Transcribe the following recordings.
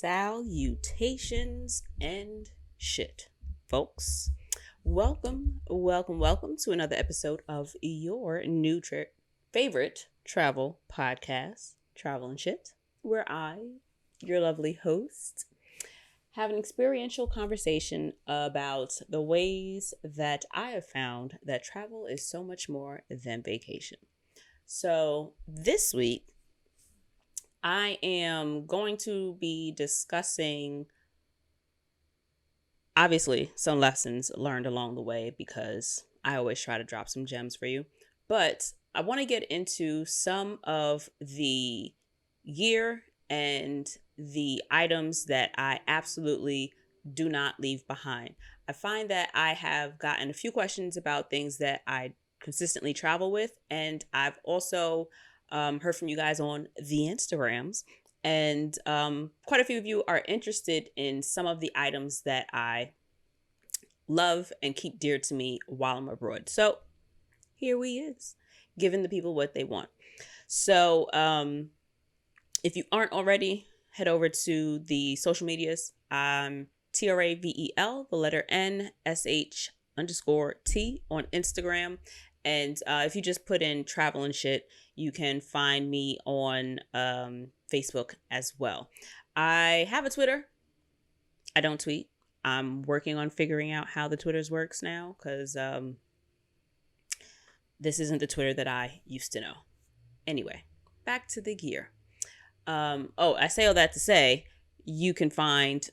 Salutations and shit, folks. Welcome to another episode of your favorite travel podcast, Travel and Shit, where I, your lovely host, have an experiential conversation about the ways that I have found that travel is so much more than vacation. So this week, I am going to be discussing, obviously, some lessons learned along the way because I always try to drop some gems for you. But I want to get into some of the gear and the items that I absolutely do not leave behind. I find that I have gotten a few questions about things that I consistently travel with, and I've also heard from you guys on the Instagrams, and quite a few of you are interested in some of the items that I love and keep dear to me while I'm abroad. So here we is, giving the people what they want. So if you aren't already, head over to the social medias. TRAVEL, the letter NSH _ T on Instagram. And if you just put in travel and shit, you can find me on Facebook as well. I have a Twitter. I don't tweet. I'm working on figuring out how the Twitters works now because this isn't the Twitter that I used to know. Anyway, back to the gear. I say all that to say, you can find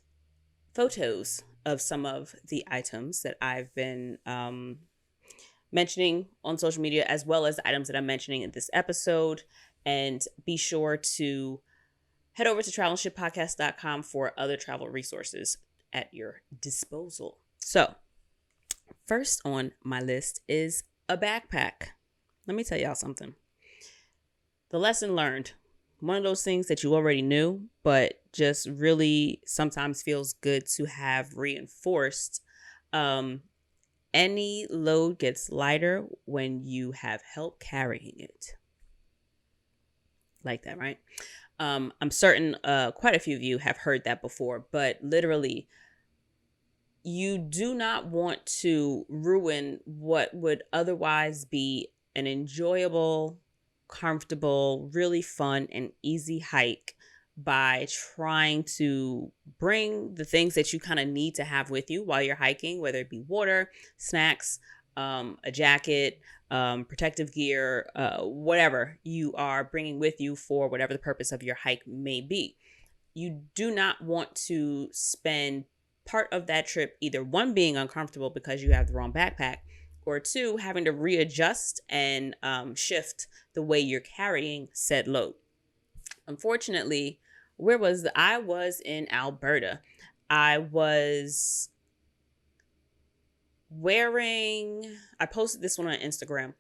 photos of some of the items that I've been mentioning on social media, as well as the items that I'm mentioning in this episode. And be sure to head over to travelandshippodcast.com for other travel resources at your disposal. So, first on my list is a backpack. Let me tell y'all something. The lesson learned, one of those things that you already knew, but just really sometimes feels good to have reinforced. Any load gets lighter when you have help carrying it. Like that, right? I'm certain quite a few of you have heard that before, but literally, you do not want to ruin what would otherwise be an enjoyable, comfortable, really fun, and easy hike by trying to bring the things that you kind of need to have with you while you're hiking, whether it be water, snacks, a jacket, protective gear, whatever you are bringing with you for whatever the purpose of your hike may be. You do not want to spend part of that trip either one, being uncomfortable because you have the wrong backpack, or two, having to readjust and shift the way you're carrying said load. Unfortunately, I was in Alberta. I posted this one on Instagram.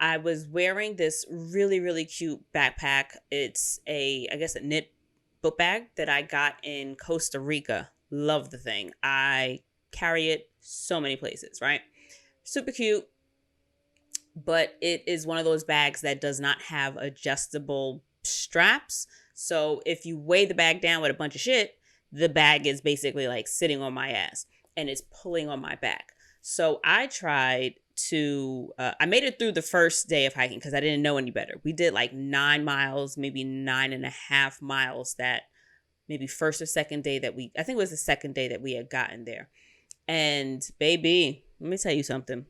I was wearing this really, really cute backpack. It's I guess a knit book bag that I got in Costa Rica. Love the thing. I carry it so many places, right? Super cute. But it is one of those bags that does not have adjustable straps. So if you weigh the bag down with a bunch of shit, the bag is basically like sitting on my ass and it's pulling on my back. So I tried to, I made it through the first day of hiking because I didn't know any better. We did like 9 miles, maybe 9.5 miles that maybe first or second day I think it was the second day that we had gotten there. And baby, let me tell you something.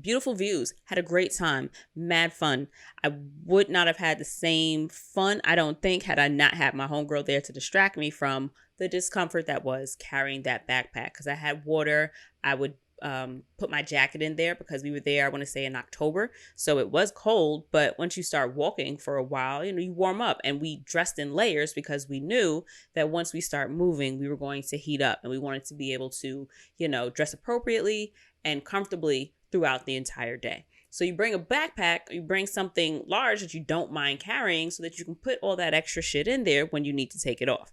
Beautiful views, had a great time, mad fun. I would not have had the same fun, I don't think, had I not had my homegirl there to distract me from the discomfort that was carrying that backpack. Because I had water, I would put my jacket in there because we were there, I want to say in October. So it was cold, but once you start walking for a while, you warm up. And we dressed in layers because we knew that once we start moving, we were going to heat up. And we wanted to be able to, dress appropriately and comfortably throughout the entire day. So you bring a backpack, you bring something large that you don't mind carrying so that you can put all that extra shit in there when you need to take it off.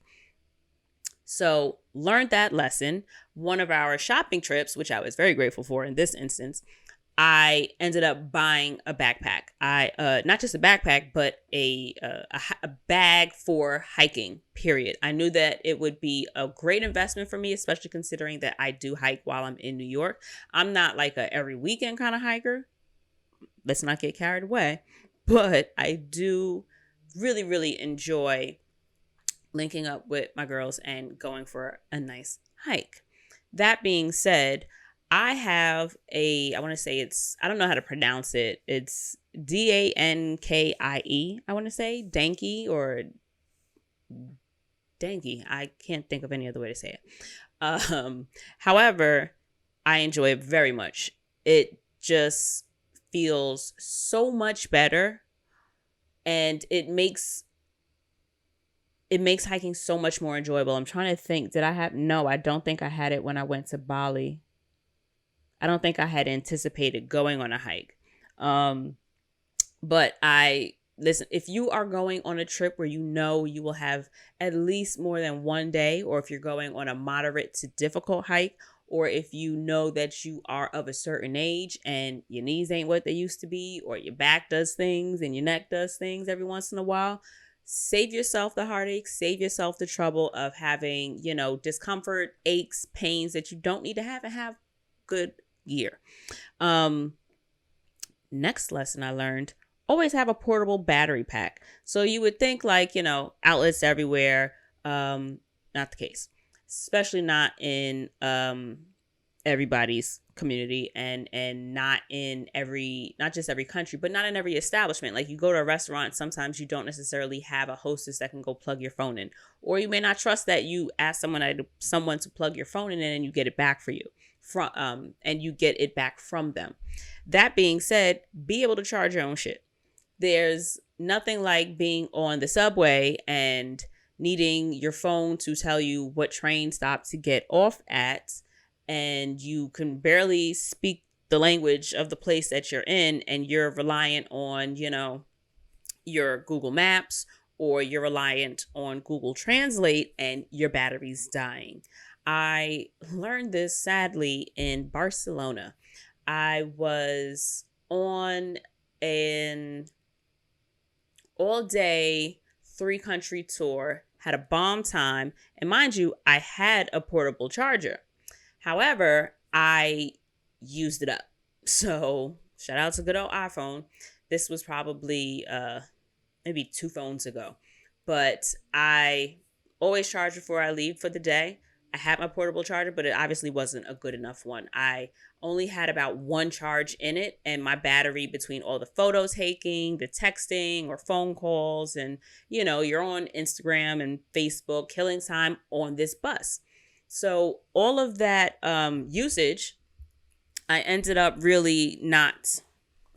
So learned that lesson. One of our shopping trips, which I was very grateful for in this instance, I ended up buying a backpack. Not just a backpack, but a bag for hiking. Period. I knew that it would be a great investment for me, especially considering that I do hike while I'm in New York. I'm not like a every weekend kind of hiker. Let's not get carried away, but I do really, really enjoy linking up with my girls and going for a nice hike. That being said, I have I want to say I don't know how to pronounce it. It's Dankie, I want to say, Danky or Danky. I can't think of any other way to say it. However, I enjoy it very much. It just feels so much better, and it makes hiking so much more enjoyable. I'm trying to think. No, I don't think I had it when I went to Bali. I don't think I had anticipated going on a hike. But listen, if you are going on a trip where you know you will have at least more than one day, or if you're going on a moderate to difficult hike, or if you know that you are of a certain age and your knees ain't what they used to be, or your back does things and your neck does things every once in a while, save yourself the heartache, save yourself the trouble of having, discomfort, aches, pains that you don't need to have, and have good gear. Next lesson I learned, always have a portable battery pack. So you would think outlets everywhere. Not the case, especially not in everybody's community, and not just every country, but not in every establishment. Like, you go to a restaurant, sometimes you don't necessarily have a hostess that can go plug your phone in, or you may not trust that you ask someone to plug your phone in and you get it back for you and you get it back from them. That being said, be able to charge your own shit. There's nothing like being on the subway and needing your phone to tell you what train stop to get off at, and you can barely speak the language of the place that you're in, and you're reliant on, your Google Maps, or you're reliant on Google Translate, and your battery's dying. I learned this sadly in Barcelona. I was on an all-day 3-country tour, had a bomb time, and mind you, I had a portable charger. However, I used it up. So shout out to good old iPhone. This was probably maybe 2 phones ago. But I always charge before I leave for the day. I had my portable charger, but it obviously wasn't a good enough one. I only had about 1 charge in it, and my battery, between all the photos taking, the texting or phone calls, and you're on Instagram and Facebook, killing time on this bus. So all of that usage, I ended up really not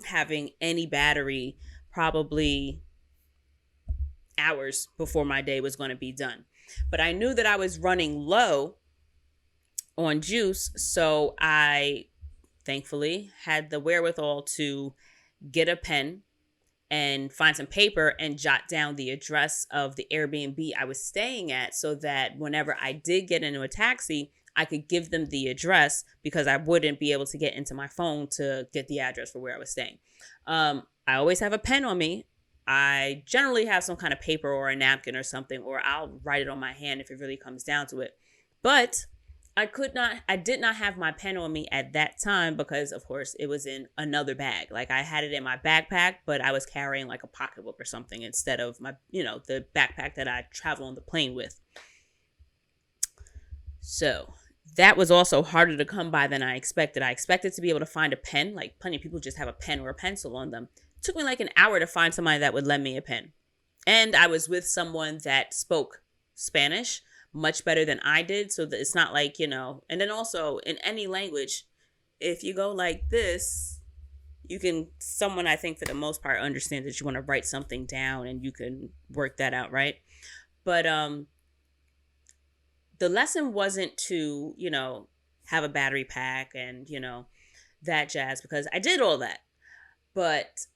having any battery, probably hours before my day was going to be done. But I knew that I was running low on juice, so I thankfully had the wherewithal to get a pen and find some paper and jot down the address of the Airbnb I was staying at, so that whenever I did get into a taxi, I could give them the address, because I wouldn't be able to get into my phone to get the address for where I was staying. I always have a pen on me. I generally have some kind of paper or a napkin or something, or I'll write it on my hand if it really comes down to it. But I did not have my pen on me at that time, because of course it was in another bag. Like, I had it in my backpack, but I was carrying like a pocketbook or something instead of my, the backpack that I travel on the plane with. So that was also harder to come by than I expected. I expected to be able to find a pen. Like, plenty of people just have a pen or a pencil on them. It took me like an hour to find somebody that would lend me a pen. And I was with someone that spoke Spanish much better than I did. So that it's not like, and then also in any language, if you go like this, someone, I think for the most part, understands that you want to write something down and you can work that out, right? But the lesson wasn't to, have a battery pack and, that jazz, because I did all that, but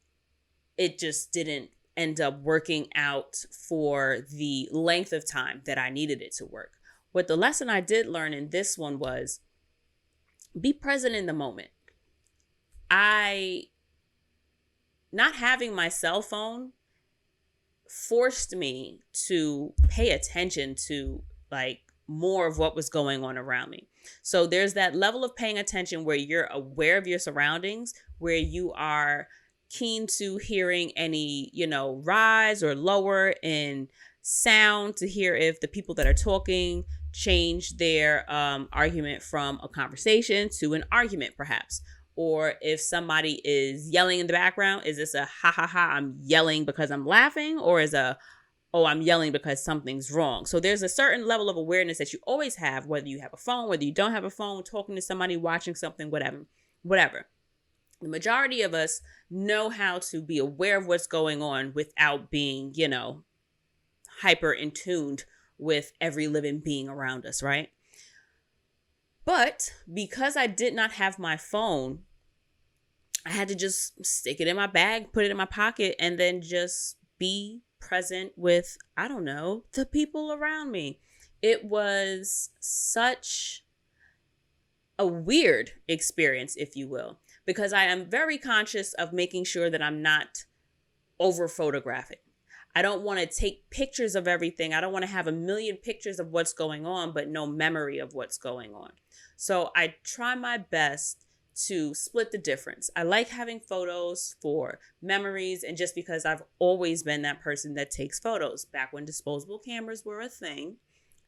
it just didn't end up working out for the length of time that I needed it to work. What the lesson I did learn in this one was, be present in the moment. I not having my cell phone forced me to pay attention to like more of what was going on around me. So there's that level of paying attention where you're aware of your surroundings, where you are keen to hearing any, rise or lower in sound to hear if the people that are talking change their argument from a conversation to an argument, perhaps. Or if somebody is yelling in the background, is this a ha ha ha, I'm yelling because I'm laughing, or is a, oh, I'm yelling because something's wrong? So there's a certain level of awareness that you always have, whether you have a phone, whether you don't have a phone, talking to somebody, watching something, whatever. The majority of us know how to be aware of what's going on without being, hyper in tuned with every living being around us, right? But because I did not have my phone, I had to just stick it in my bag, put it in my pocket, and then just be present with, I don't know, the people around me. It was such a weird experience, if you will, because I am very conscious of making sure that I'm not over photographing. I don't want to take pictures of everything. I don't want to have a million pictures of what's going on, but no memory of what's going on. So I try my best to split the difference. I like having photos for memories, and just because I've always been that person that takes photos. Back when disposable cameras were a thing,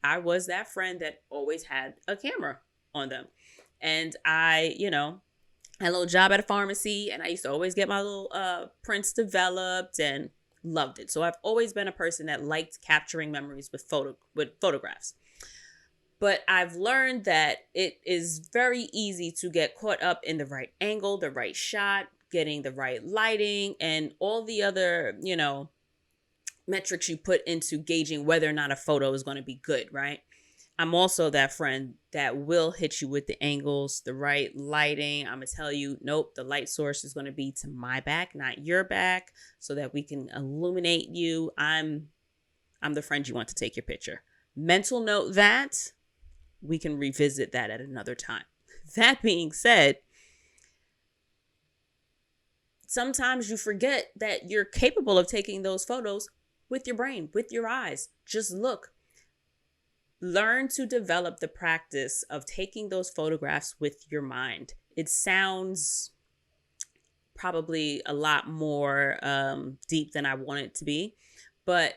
I was that friend that always had a camera on them. And I, had a little job at a pharmacy, and I used to always get my little prints developed and loved it. So I've always been a person that liked capturing memories with photographs. But I've learned that it is very easy to get caught up in the right angle, the right shot, getting the right lighting, and all the other, metrics you put into gauging whether or not a photo is going to be good, right? I'm also that friend that will hit you with the angles, the right lighting. I'm going to tell you, nope, the light source is going to be to my back, not your back, so that we can illuminate you. I'm the friend you want to take your picture. Mental note that. We can revisit that at another time. That being said, sometimes you forget that you're capable of taking those photos with your brain, with your eyes. Just look. Learn to develop the practice of taking those photographs with your mind. It sounds probably a lot more deep than I want it to be, but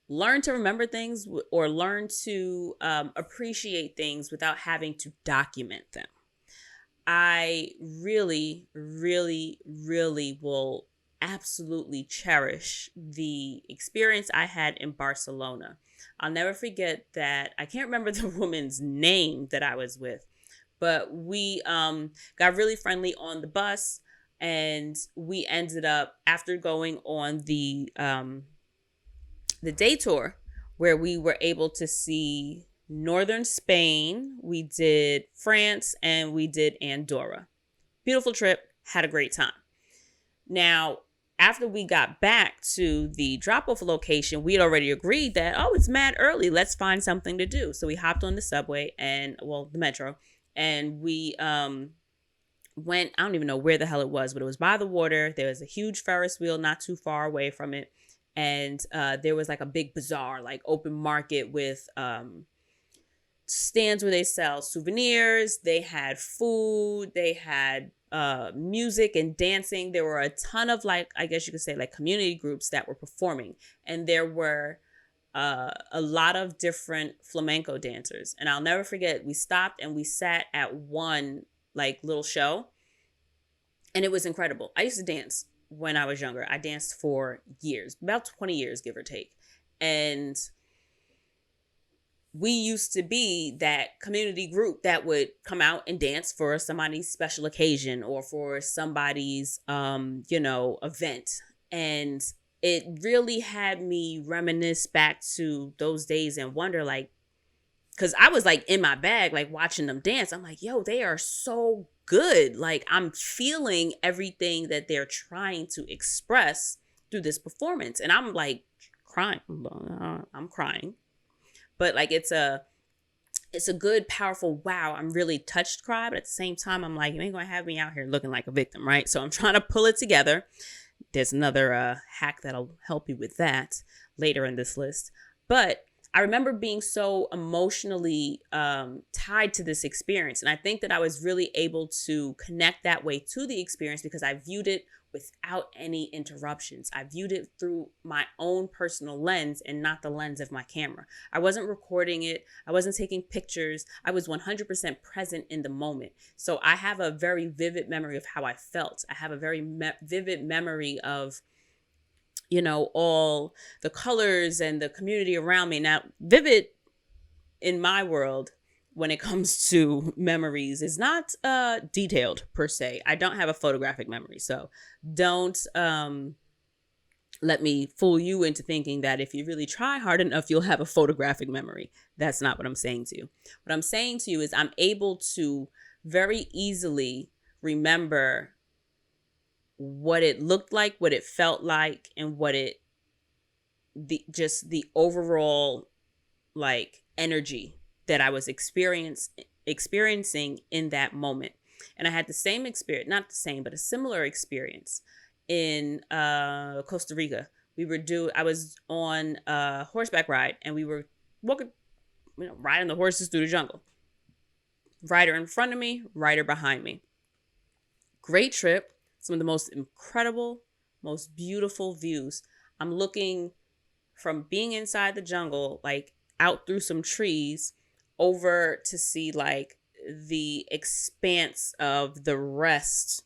learn to remember things or learn to appreciate things without having to document them. I really, really, really will absolutely cherish the experience I had in Barcelona. I'll never forget that. I can't remember the woman's name that I was with, but we got really friendly on the bus, and we ended up, after going on the day tour, where we were able to see northern Spain, we did France, and we did Andorra. Beautiful trip, had a great time. Now, after we got back to the drop-off location, we had already agreed that, oh, it's mad early, let's find something to do. So we hopped on the subway the metro, and we went, I don't even know where the hell it was, but it was by the water. There was a huge Ferris wheel not too far away from it. And there was like a big bazaar, like open market with stands where they sell souvenirs. They had food. They had music and dancing. There were a ton of, like, I guess you could say, like, community groups that were performing. And there were a lot of different flamenco dancers. And I'll never forget, we stopped and we sat at one, like, little show. And it was incredible. I used to dance when I was younger. I danced for years, about 20 years, give or take. And we used to be that community group that would come out and dance for somebody's special occasion or for somebody's, event. And it really had me reminisce back to those days and wonder, like, because I was like in my bag, like watching them dance. I'm like, yo, they are so good. Like, I'm feeling everything that they're trying to express through this performance. And I'm like crying. I'm crying. But like, it's a it's a good, powerful, wow, I'm really touched cry. But at the same time, I'm like, you ain't going to have me out here looking like a victim, right? So I'm trying to pull it together. There's another hack that'll help you with that later in this list. But I remember being so emotionally tied to this experience. And I think that I was really able to connect that way to the experience because I viewed it without any interruptions. I viewed it through my own personal lens and not the lens of my camera. I wasn't recording it. I wasn't taking pictures. I was 100% present in the moment. So I have a very vivid memory of how I felt. I have a very vivid memory of, you know, all the colors and the community around me. Now, vivid in my world when it comes to memories is not detailed per se. I don't have a photographic memory. So don't let me fool you into thinking that if you really try hard enough, you'll have a photographic memory. That's not what I'm saying to you. What I'm saying to you is I'm able to very easily remember what it looked like, what it felt like, and what it, the overall like energy that I was experiencing in that moment. And I had the same experience, not the same, but a similar experience in Costa Rica. I was on a horseback ride and we were walking, riding the horses through the jungle. Rider in front of me, rider behind me. Great trip. Some of the most incredible, most beautiful views. I'm looking from being inside the jungle, like out through some trees, over to see like the expanse of the rest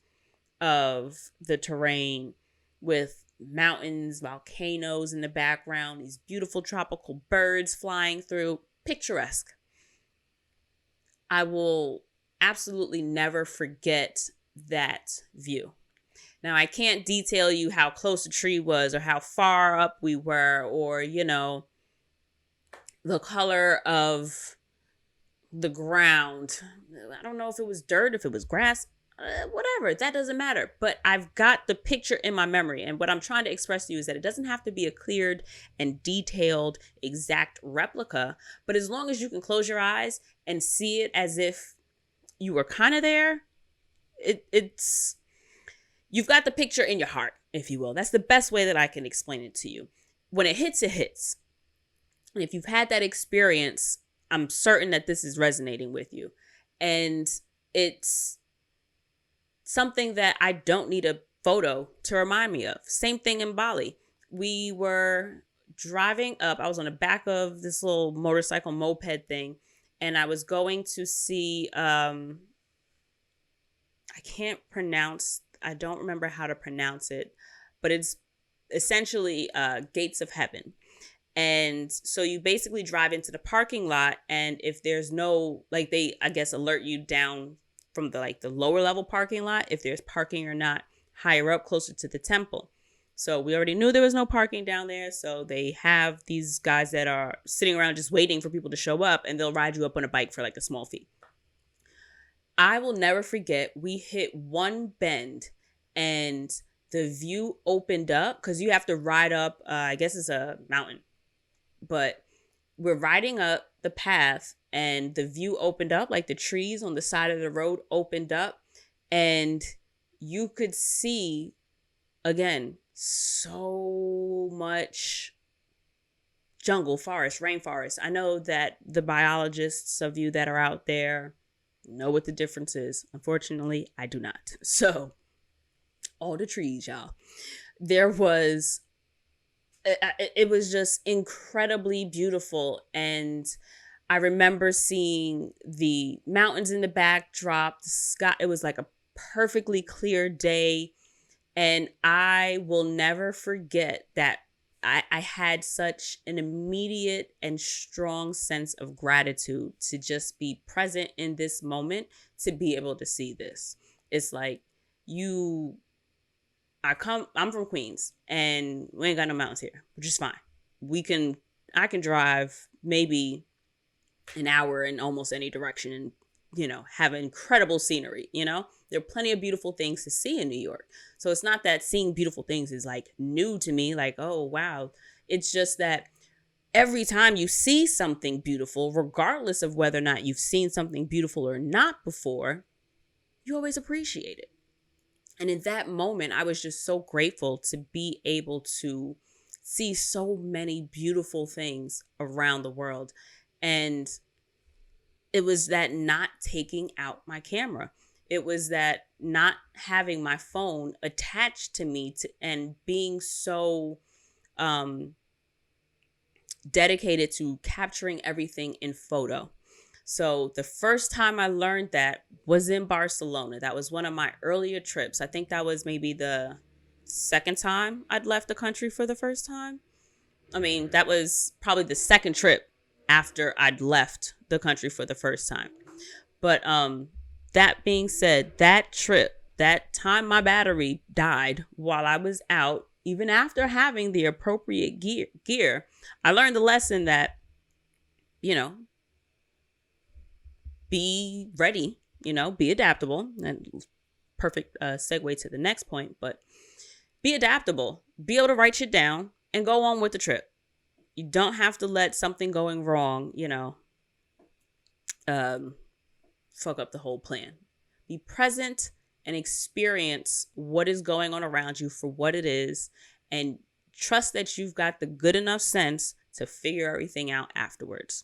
of the terrain with mountains, volcanoes in the background, these beautiful tropical birds flying through. Picturesque. I will absolutely never forget that view. Now, I can't detail you how close the tree was or how far up we were or, the color of the ground. I don't know if it was dirt, if it was grass, whatever. That doesn't matter. But I've got the picture in my memory. And what I'm trying to express to you is that it doesn't have to be a cleared and detailed exact replica. But as long as you can close your eyes and see it as if you were kind of there, it's you've got the picture in your heart, if you will. That's the best way that I can explain it to you. When it hits, it hits. And if you've had that experience, I'm certain that this is resonating with you. And it's something that I don't need a photo to remind me of. Same thing in Bali. We were driving up. I was on the back of this little motorcycle moped thing. And I was going to see, I don't remember how to pronounce it, but it's essentially Gates of Heaven. And so you basically drive into the parking lot, and if there's no, like, they, I guess, alert you down from the lower level parking lot, if there's parking or not, higher up, closer to the temple. So we already knew there was no parking down there. So they have these guys that are sitting around just waiting for people to show up, and they'll ride you up on a bike for like a small fee. I will never forget, we hit one bend and the view opened up because you have to ride up, I guess it's a mountain. But we're riding up the path and the view opened up, like the trees on the side of the road opened up, and you could see, again, so much jungle, forest, rainforest. I know that the biologists of you that are out there know what the difference is. Unfortunately, I do not. So all the trees, y'all. It was just incredibly beautiful. And I remember seeing the mountains in the backdrop, the sky. It was like a perfectly clear day. And I will never forget that I had such an immediate and strong sense of gratitude to just be present in this moment, to be able to see this. It's like I'm from Queens and we ain't got no mountains here, which is fine. I can drive maybe an hour in almost any direction and, have incredible scenery, There are plenty of beautiful things to see in New York. So it's not that seeing beautiful things is like new to me, like, oh, wow. It's just that every time you see something beautiful, regardless of whether or not you've seen something beautiful or not before, you always appreciate it. And in that moment, I was just so grateful to be able to see so many beautiful things around the world. And it was that not taking out my camera. It was that not having my phone attached to me and being so dedicated to capturing everything in photo. So the first time I learned that was in Barcelona. That was one of my earlier trips. I think that was maybe the second time I'd left the country for the first time. I mean, that was probably the second trip after I'd left the country for the first time. But that being said, that trip, that time my battery died while I was out, even after having the appropriate gear, I learned the lesson that, be ready, be adaptable. And perfect segue to the next point, but be adaptable, be able to write shit down and go on with the trip. You don't have to let something going wrong, fuck up the whole plan. Be present and experience what is going on around you for what it is, and trust that you've got the good enough sense to figure everything out afterwards.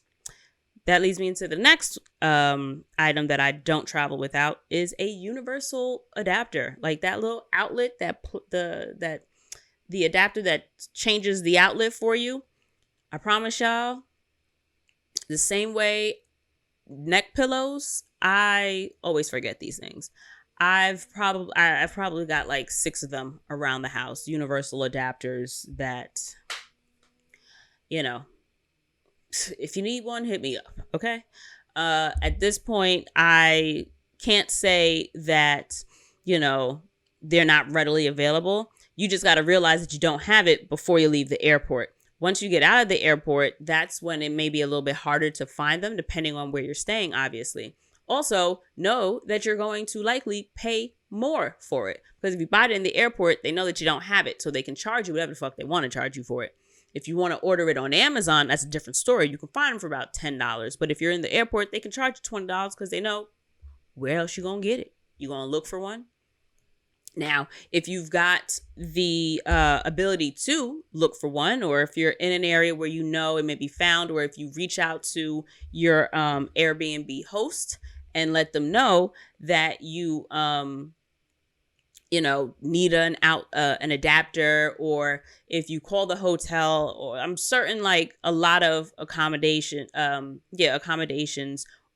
That leads me into the next item that I don't travel without is a universal adapter, like that little outlet the adapter that changes the outlet for you. I promise y'all, the same way neck pillows, I always forget these things. I've probably got like 6 of them around the house, universal adapters that, if you need one, hit me up. Okay. At this point, I can't say that, they're not readily available. You just got to realize that you don't have it before you leave the airport. Once you get out of the airport, that's when it may be a little bit harder to find them, depending on where you're staying, obviously. Also, know that you're going to likely pay more for it. Because if you buy it in the airport, they know that you don't have it. So they can charge you whatever the fuck they want to charge you for it. If you want to order it on Amazon, that's a different story. You can find them for about $10. But if you're in the airport, they can charge you $20 because they know where else you're going to get it. You're going to look for one. Now, if you've got the ability to look for one, or if you're in an area where it may be found, or if you reach out to your Airbnb host and let them know that you need an adapter, or if you call the hotel, or I'm certain like a lot of accommodations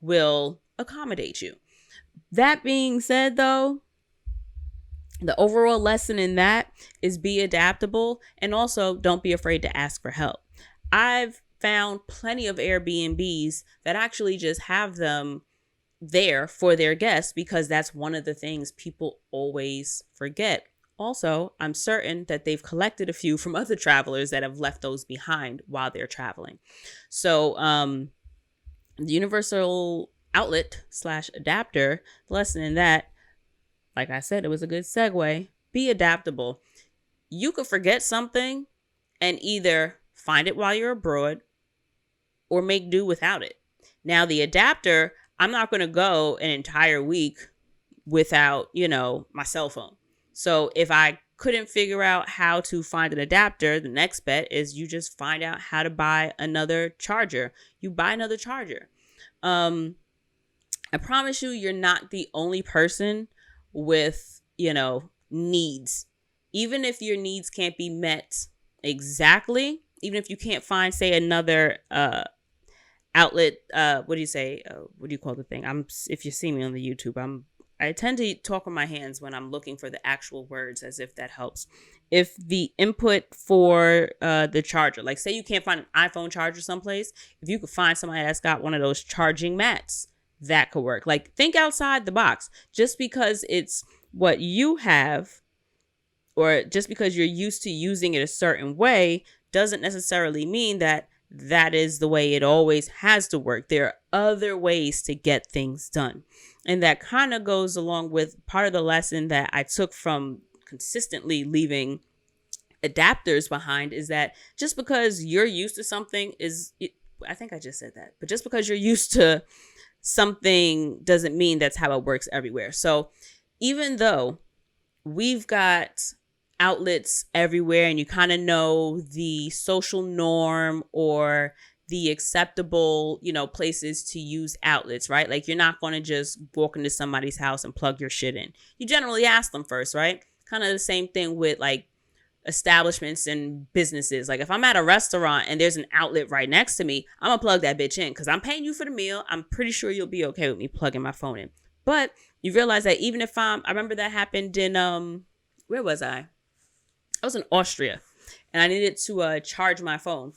will accommodate you. That being said, though, the overall lesson in that is be adaptable, and also don't be afraid to ask for help. I've found plenty of Airbnbs that actually just have them there for their guests, because that's one of the things people always forget. Also, I'm certain that they've collected a few from other travelers that have left those behind while they're traveling. So the universal outlet / adapter, the lesson in that, like I said, it was a good segue. Be adaptable. You could forget something and either find it while you're abroad or make do without it. Now, the adapter, I'm not going to go an entire week without, my cell phone. So if I couldn't figure out how to find an adapter, the next bet is you just find out how to buy another charger. You buy another charger. I promise you're not the only person with, needs. Even if your needs can't be met exactly, even if you can't find, say, another outlet, what do you say? What do you call the thing? If you see me on the YouTube, I tend to talk with my hands when I'm looking for the actual words, as if that helps. If the input for the charger, like say you can't find an iPhone charger someplace, if you could find somebody that's got one of those charging mats, that could work. Like, think outside the box. Just because it's what you have, or just because you're used to using it a certain way, doesn't necessarily mean that is the way it always has to work. There are other ways to get things done. And that kind of goes along with part of the lesson that I took from consistently leaving adapters behind is that just because you're used to something I think I just said that, but just because you're used to something doesn't mean that's how it works everywhere. So even though we've got outlets everywhere and you kind of know the social norm or the acceptable, places to use outlets, right? Like you're not going to just walk into somebody's house and plug your shit in. You generally ask them first, right? Kind of the same thing with like establishments and businesses. Like if I'm at a restaurant and there's an outlet right next to me, I'm gonna plug that bitch in because I'm paying you for the meal. I'm pretty sure you'll be okay with me plugging my phone in. But you realize that even if I remember that happened in where was I? I was in Austria and I needed to charge my phone.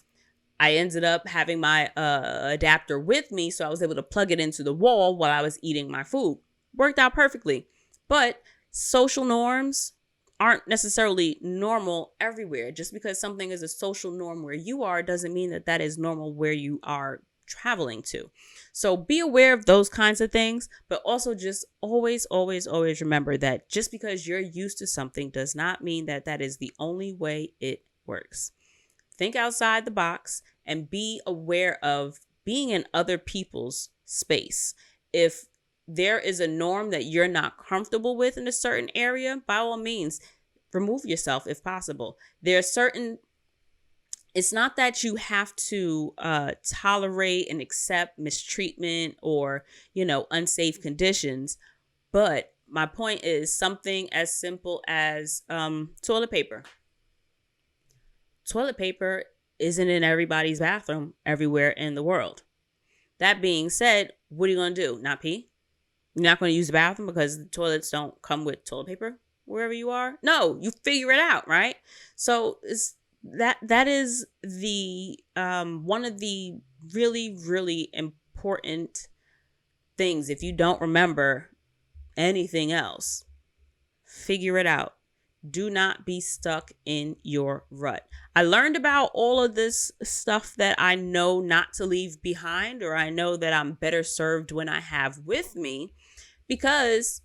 I ended up having my adapter with me, so I was able to plug it into the wall while I was eating my food. Worked out perfectly. But social norms aren't necessarily normal everywhere. Just because something is a social norm where you are doesn't mean that that is normal where you are traveling to. So be aware of those kinds of things, but also just always, always, always remember that just because you're used to something does not mean that that is the only way it works. Think outside the box and be aware of being in other people's space. If there is a norm that you're not comfortable with in a certain area, by all means, remove yourself if possible. It's not that you have to tolerate and accept mistreatment or, unsafe conditions. But my point is something as simple as toilet paper. Toilet paper isn't in everybody's bathroom everywhere in the world. That being said, what are you going to do? Not pee? You're not going to use the bathroom because the toilets don't come with toilet paper wherever you are? No, you figure it out, right? So that is the one of the really, really important things. If you don't remember anything else, figure it out. Do not be stuck in your rut. I learned about all of this stuff that I know not to leave behind, or I know that I'm better served when I have with me, because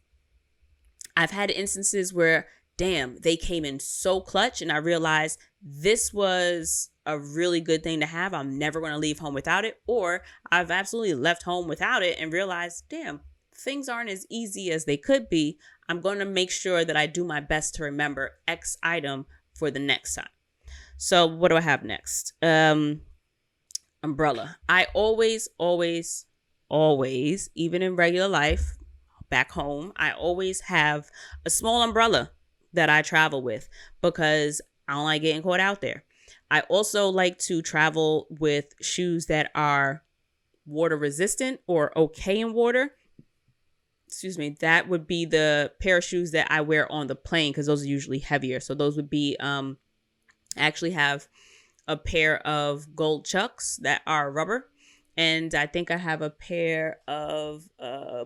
I've had instances where, damn, they came in so clutch and I realized this was a really good thing to have. I'm never going to leave home without it. Or I've absolutely left home without it and realized, damn, things aren't as easy as they could be. I'm going to make sure that I do my best to remember X item for the next time. So what do I have next? Umbrella. I always, even in regular life, back home, I always have a small umbrella that I travel with because I don't like getting caught out there. I also like to travel with shoes that are water resistant or okay in water. Excuse me. That would be the pair of shoes that I wear on the plane because those are usually heavier. So those would be, I actually have a pair of gold Chucks that are rubber. And I think I have a pair of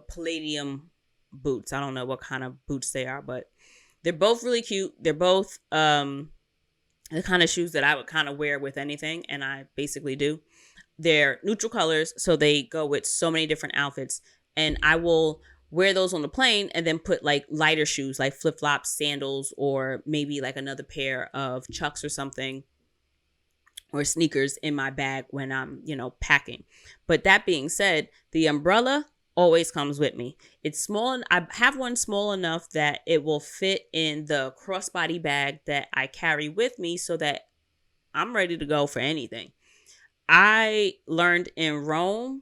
palladium boots. I don't know what kind of boots they are, but they're both really cute. They're both the kind of shoes that I would kind of wear with anything, and I basically do. They're neutral colors, so they go with so many different outfits, and I will wear those on the plane and then put like lighter shoes like flip-flops, sandals, or maybe like another pair of Chucks or something, or sneakers in my bag when I'm, packing. But that being said, the umbrella always comes with me. It's small, and I have one small enough that it will fit in the crossbody bag that I carry with me so that I'm ready to go for anything. I learned in Rome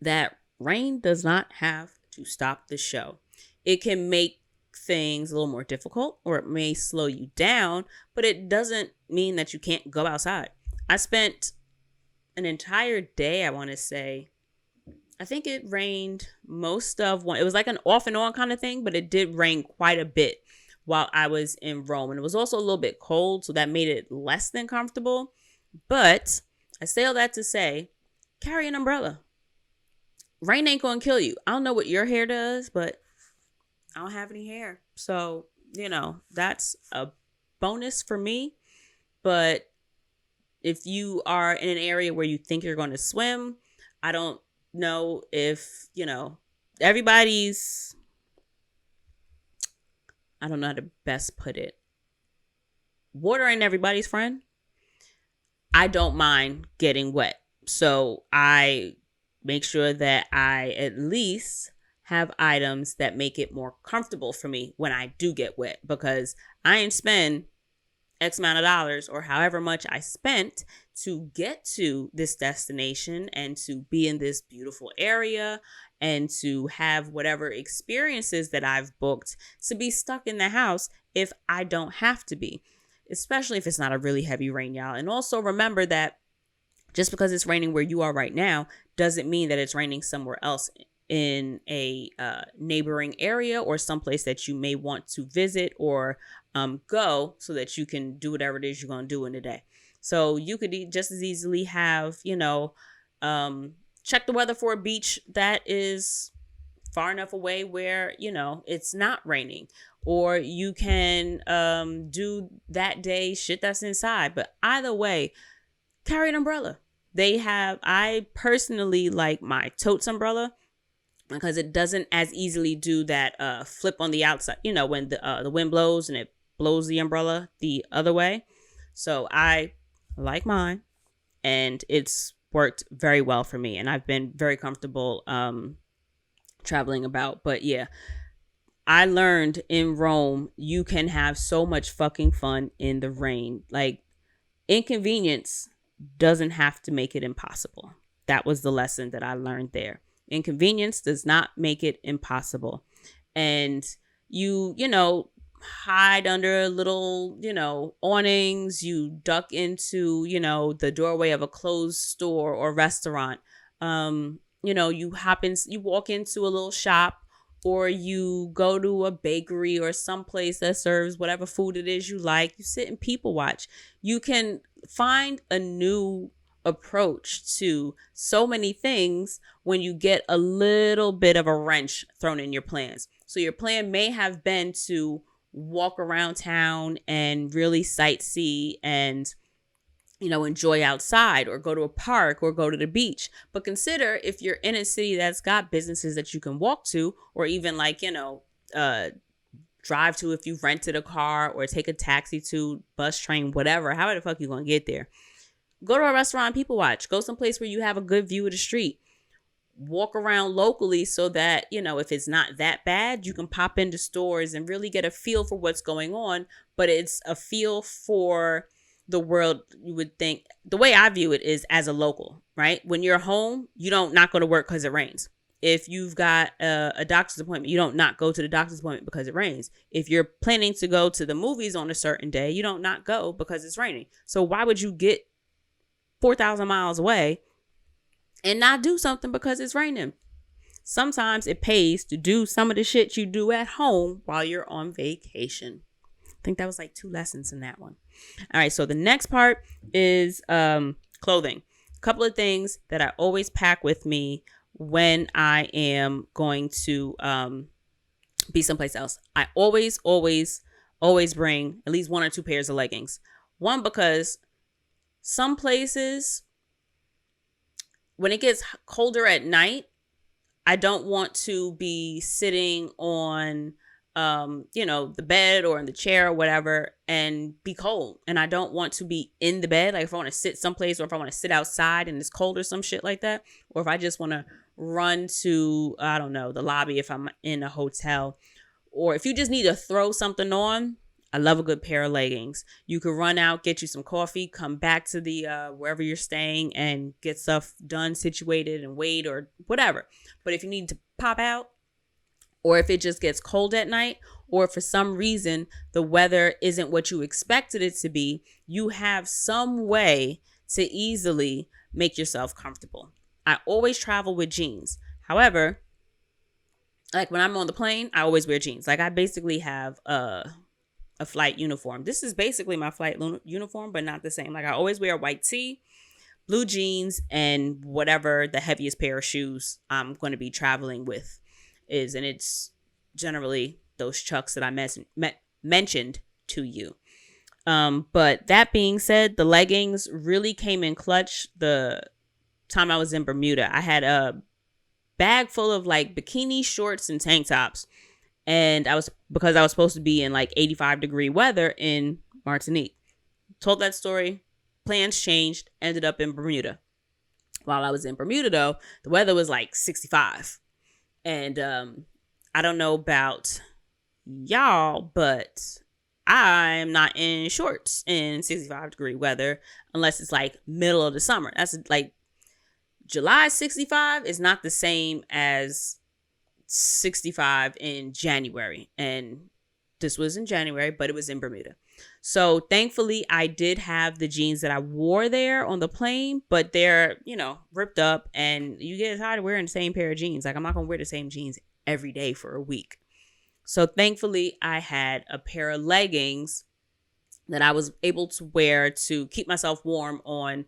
that rain does not have to stop the show. It can make things a little more difficult, or it may slow you down, but it doesn't mean that you can't go outside. I spent an entire day, I want to say, I think it rained most of one. It was like an off and on kind of thing, but it did rain quite a bit while I was in Rome. And it was also a little bit cold, so that made it less than comfortable. But I say all that to say, carry an umbrella. Rain ain't going to kill you. I don't know what your hair does, but I don't have any hair. So, that's a bonus for me. But if you are in an area where you think you're going to swim, I don't know if, everybody's, I don't know how to best put it. water ain't everybody's friend. I don't mind getting wet. So I make sure that I at least have items that make it more comfortable for me when I do get wet, because I ain't spend X amount of dollars or however much I spent to get to this destination and to be in this beautiful area and to have whatever experiences that I've booked to be stuck in the house if I don't have to be, especially if it's not a really heavy rain, y'all. And also remember that just because it's raining where you are right now doesn't mean that it's raining somewhere else in a neighboring area or someplace that you may want to visit or go, so that you can do whatever it is you're going to do in the day. So you could just as easily have, check the weather for a beach that is far enough away where, it's not raining. Or you can do that day shit that's inside. But either way, carry an umbrella. I personally like my totes umbrella because it doesn't as easily do that flip on the outside, when the wind blows and it blows the umbrella the other way. So I like mine, and it's worked very well for me, and I've been very comfortable traveling about. But yeah, I learned in Rome you can have so much fucking fun in the rain. Like, inconvenience doesn't have to make it impossible. That was the lesson that I learned there. Inconvenience does not make it impossible. And you hide under little, awnings. You duck into, the doorway of a closed store or restaurant. You walk into a little shop, or you go to a bakery or someplace that serves whatever food it is you like. You sit and people watch. You can find a new approach to so many things when you get a little bit of a wrench thrown in your plans. So your plan may have been to walk around town and really sightsee and enjoy outside, or go to a park, or go to the beach. But consider if you're in a city that's got businesses that you can walk to, or even drive to if you've rented a car, or take a taxi to, bus, train, whatever. How the fuck you gonna get there? Go to a restaurant, people watch. Go someplace where you have a good view of the street. Walk around locally so that, if it's not that bad, you can pop into stores and really get a feel for what's going on. But it's a feel for the world. You would think, the way I view it is as a local, right? When you're home, you don't not go to work because it rains. If you've got a doctor's appointment, you don't not go to the doctor's appointment because it rains. If you're planning to go to the movies on a certain day, you don't not go because it's raining. So why would you get 4,000 miles away and not do something because it's raining? Sometimes it pays to do some of the shit you do at home while you're on vacation. I think that was like 2 lessons in that one. All right, so the next part is clothing. A couple of things that I always pack with me when I am going to be someplace else. I always bring at least 1 or 2 pairs of leggings. One, because some places, when it gets colder at night, I don't want to be sitting on the bed or in the chair or whatever and be cold. And I don't want to be in the bed. Like, if I want to sit someplace, or if I want to sit outside and it's cold or some shit like that, or if I just want to run to, I don't know, the lobby if I'm in a hotel, or if you just need to throw something on, I love a good pair of leggings. You could run out, get you some coffee, come back to the wherever you're staying and get stuff done, situated, and wait or whatever. But if you need to pop out, or if it just gets cold at night, or for some reason the weather isn't what you expected it to be, you have some way to easily make yourself comfortable. I always travel with jeans. However, like when I'm on the plane, I always wear jeans. Like, I basically have a flight uniform. This is basically my flight uniform, but not the same. Like, I always wear a white tee, blue jeans, and whatever the heaviest pair of shoes I'm going to be traveling with is. And it's generally those Chucks that I mentioned to you. But that being said, the leggings really came in clutch the time I was in Bermuda. I had a bag full of like bikini shorts and tank tops. And because I was supposed to be in like 85-degree weather in Martinique. Told that story. Plans changed. Ended up in Bermuda. While I was in Bermuda, though, the weather was like 65. And I don't know about y'all, but I'm not in shorts in 65-degree weather unless it's like middle of the summer. That's like July 65 is not the same as 65 in January. And this was in January, but it was in Bermuda. So thankfully, I did have the jeans that I wore there on the plane, but they're, ripped up, and you get tired of wearing the same pair of jeans. Like, I'm not going to wear the same jeans every day for a week. So thankfully, I had a pair of leggings that I was able to wear to keep myself warm on,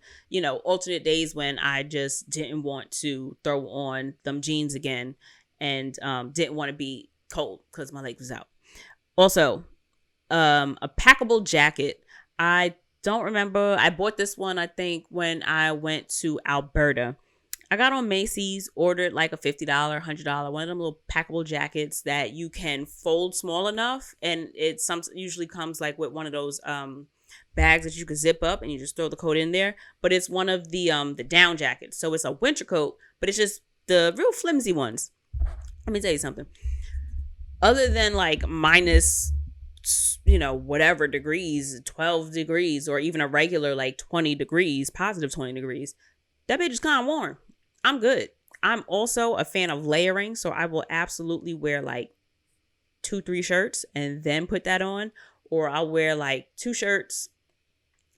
alternate days when I just didn't want to throw on them jeans again and didn't want to be cold because my leg was out. Also, a packable jacket. I don't remember. I bought this one, I think, when I went to Alberta. I got on Macy's, ordered like a $50, $100, one of them little packable jackets that you can fold small enough. And it usually comes like with one of those bags that you can zip up and you just throw the coat in there. But it's one of the down jackets. So it's a winter coat, but it's just the real flimsy ones. Let me tell you something. Other than like minus whatever degrees, 12 degrees, or even a regular like 20 degrees, positive 20 degrees, that bitch is kind of warm. I'm good. I'm also a fan of layering, so I will absolutely wear like 2-3 shirts and then put that on, or I'll wear like 2 shirts,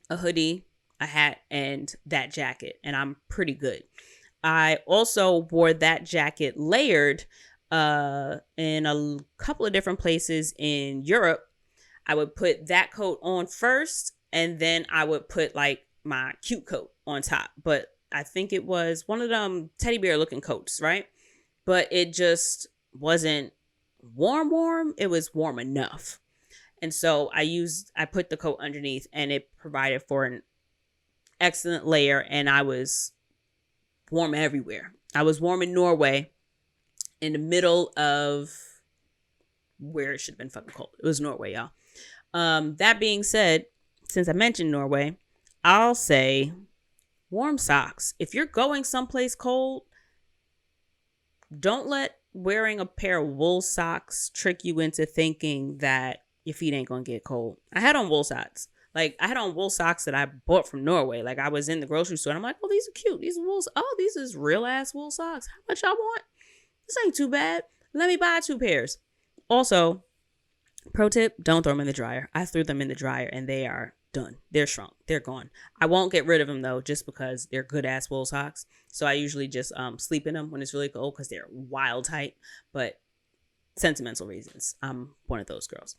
a hoodie, a hat, and that jacket, and I'm pretty good. I also wore that jacket layered in a couple of different places in Europe. I would put that coat on first, and then I would put like my cute coat on top. But I think it was one of them teddy bear looking coats, right? But it just wasn't warm. It was warm enough. And so I put the coat underneath, and it provided for an excellent layer, and I was warm everywhere. I was warm in Norway, in the middle of where it should have been fucking cold. It was Norway, y'all. That being said, since I mentioned Norway, I'll say warm socks. If you're going someplace cold, don't let wearing a pair of wool socks trick you into thinking that your feet ain't gonna get cold. I had on wool socks. Like, I had on wool socks that I bought from Norway. Like, I was in the grocery store and I'm like, oh, these are cute. These are wool. Oh, these is real ass wool socks. How much y'all want? This ain't too bad. Let me buy 2 pairs. Also, pro tip, don't throw them in the dryer. I threw them in the dryer and they are done. They're shrunk. They're gone. I won't get rid of them though, just because they're good ass wool socks. So I usually just sleep in them when it's really cold because they're wild tight. But sentimental reasons, I'm one of those girls.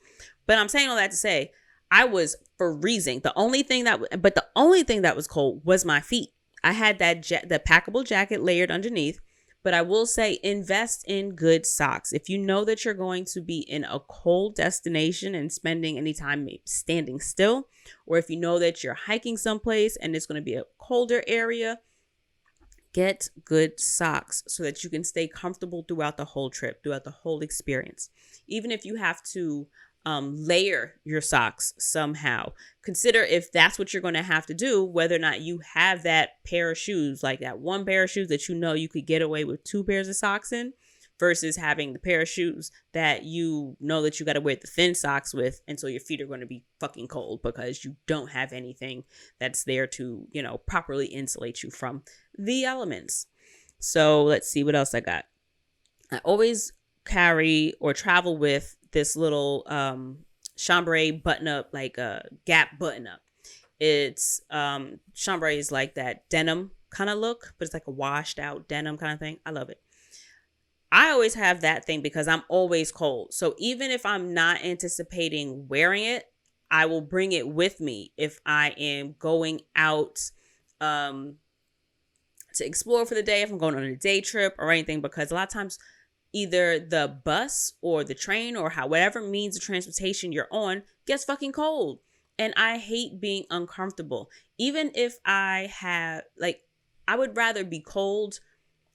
But I'm saying all that to say, I was freezing. The only thing that was cold was my feet. I had the packable jacket layered underneath. But I will say, invest in good socks. If you know that you're going to be in a cold destination and spending any time standing still, or if you know that you're hiking someplace and it's going to be a colder area, get good socks so that you can stay comfortable throughout the whole trip, throughout the whole experience. Even if you have to layer your socks somehow, consider if that's what you're going to have to do, whether or not you have that pair of shoes, like that one pair of shoes that you could get away with 2 pairs of socks in, versus having the pair of shoes that you know that you got to wear the thin socks with, and so your feet are going to be fucking cold because you don't have anything that's there to, properly insulate you from the elements. So let's see what else I got. I always carry or travel with this little chambray button up, like a Gap button up. It's chambray is like that denim kind of look, but it's like a washed out denim kind of thing. I love it. I always have that thing because I'm always cold. So even if I'm not anticipating wearing it, I will bring it with me if I am going out to explore for the day, if I'm going on a day trip or anything, because a lot of times either the bus or the train or whatever means of transportation you're on gets fucking cold. And I hate being uncomfortable. Even if I would rather be cold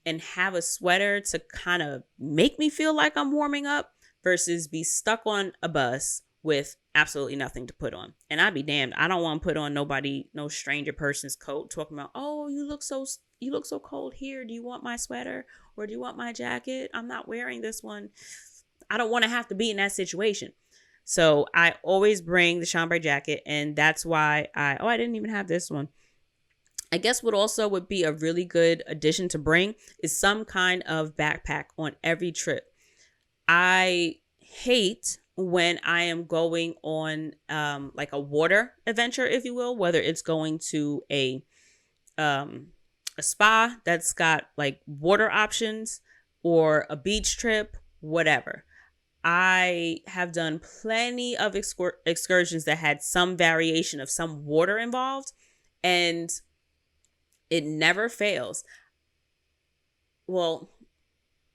and have a sweater to kind of make me feel like I'm warming up versus be stuck on a bus with absolutely nothing to put on. And I'd be damned. I don't want to put on no stranger person's coat talking about, oh, you look so cold here. Do you want my sweater or do you want my jacket? I'm not wearing this one. I don't want to have to be in that situation. So I always bring the chambray jacket, and that's why I didn't even have this one. I guess what also would be a really good addition to bring is some kind of backpack on every trip. I hate when I am going on like a water adventure, if you will, whether it's going to a spa that's got like water options or a beach trip, whatever. I have done plenty of excursions that had some variation of some water involved, and it never fails. Well,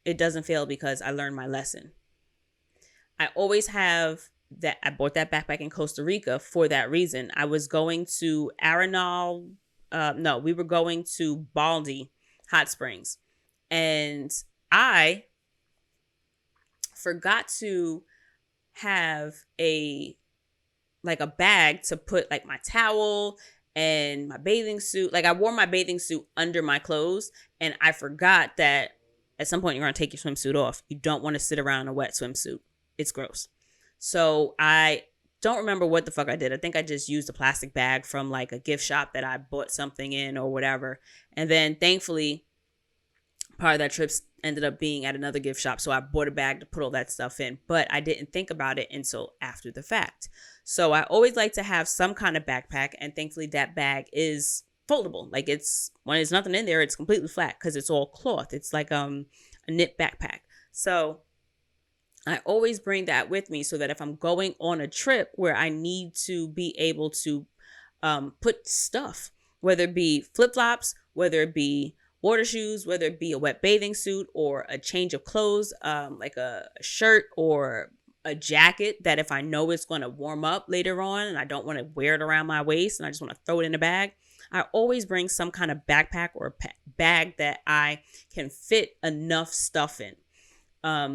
it doesn't fail because I learned my lesson. I always have that. I bought that backpack in Costa Rica for that reason. I was going to Arenal. No, we were going to Baldy Hot Springs, and I forgot to have a bag to put like my towel and my bathing suit. Like I wore my bathing suit under my clothes, and I forgot that at some point you're going to take your swimsuit off. You don't want to sit around in a wet swimsuit. It's gross. So I don't remember what the fuck I did. I think I just used a plastic bag from like a gift shop that I bought something in or whatever. And then thankfully part of that trip ended up being at another gift shop. So I bought a bag to put all that stuff in, but I didn't think about it until after the fact. So I always like to have some kind of backpack, and thankfully that bag is foldable. Like when there's nothing in there, it's completely flat because it's all cloth. It's like a knit backpack. So I always bring that with me so that if I'm going on a trip where I need to be able to put stuff, whether it be flip-flops, whether it be water shoes, whether it be a wet bathing suit or a change of clothes, like a shirt or a jacket that if I know it's going to warm up later on and I don't want to wear it around my waist and I just want to throw it in a bag, I always bring some kind of backpack or bag that I can fit enough stuff in.